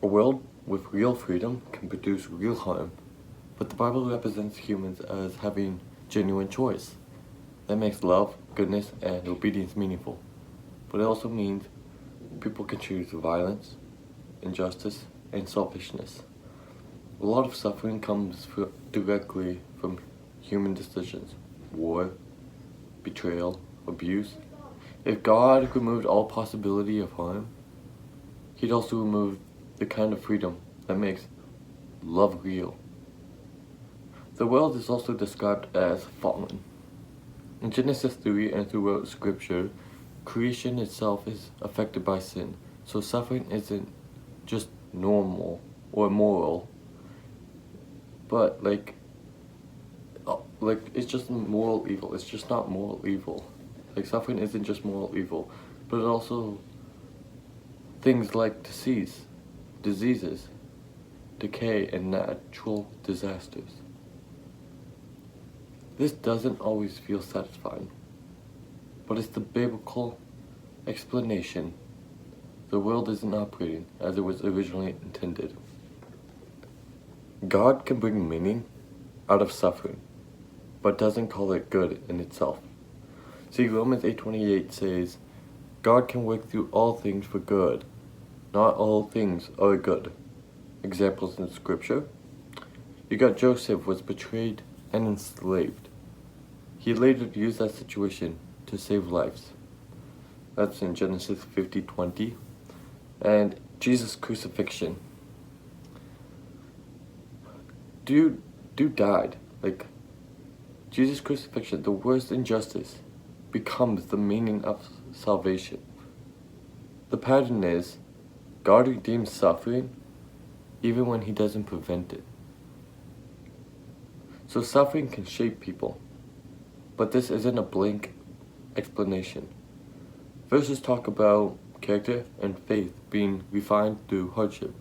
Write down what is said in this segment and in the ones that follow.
A world with real freedom can produce real harm, but the Bible represents humans as having genuine choice. That makes love, goodness, and obedience meaningful. But it also means people can choose violence, injustice, and selfishness. A lot of suffering comes directly from human decisions: war, betrayal, abuse. If God removed all possibility of harm, He'd also remove the kind of freedom that makes love real. The world is also described as fallen. In Genesis 3 and throughout Scripture, creation itself is affected by sin, so suffering isn't just normal or moral, but it's just moral evil. It's just not moral evil. Like, suffering isn't just moral evil, but it also things like diseases, decay, and natural disasters. This doesn't always feel satisfying, but it's the biblical explanation. The world isn't operating as it was originally intended. God can bring meaning out of suffering, but doesn't call it good in itself. See, Romans 8:28 says, God can work through all things for good. Not all things are good. Examples in Scripture. You got Joseph was betrayed and enslaved. He later used that situation to save lives. That's in Genesis 50:20. And Jesus' crucifixion. Dude died. Like, Jesus' crucifixion, the worst injustice, becomes the meaning of salvation. The pattern is, God redeems suffering even when He doesn't prevent it. So suffering can shape people, but this isn't a blank explanation. Verses talk about character and faith being refined through hardship,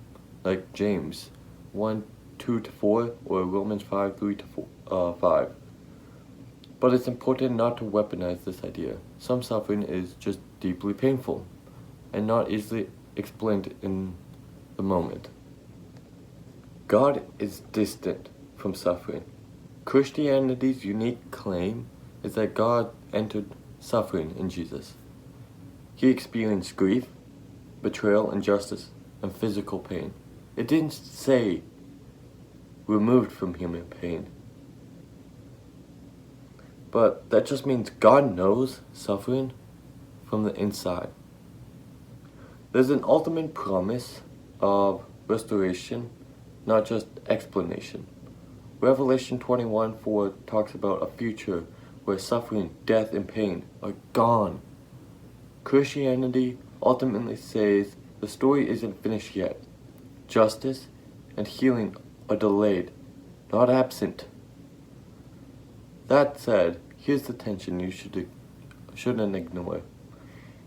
like James 1:2-4 or Romans 5:3-5. But it's important not to weaponize this idea. Some suffering is just deeply painful and not easily explained in the moment. God is distant from suffering. Christianity's unique claim is that God entered suffering in Jesus. He experienced grief, betrayal, injustice, and physical pain. It didn't say removed from human pain. But that just means God knows suffering from the inside. There's an ultimate promise of restoration, not just explanation. Revelation 21:4 talks about a future where suffering, death, and pain are gone. Christianity ultimately says the story isn't finished yet. Justice and healing are delayed, not absent. That said, here's the tension you shouldn't ignore.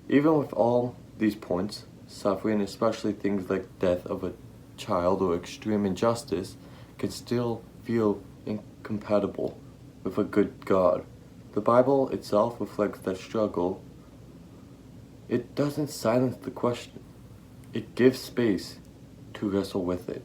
Even with all these points, suffering, especially things like death of a child or extreme injustice, can still feel incompatible with a good God. The Bible itself reflects that struggle. It doesn't silence the question. It gives space to wrestle with it.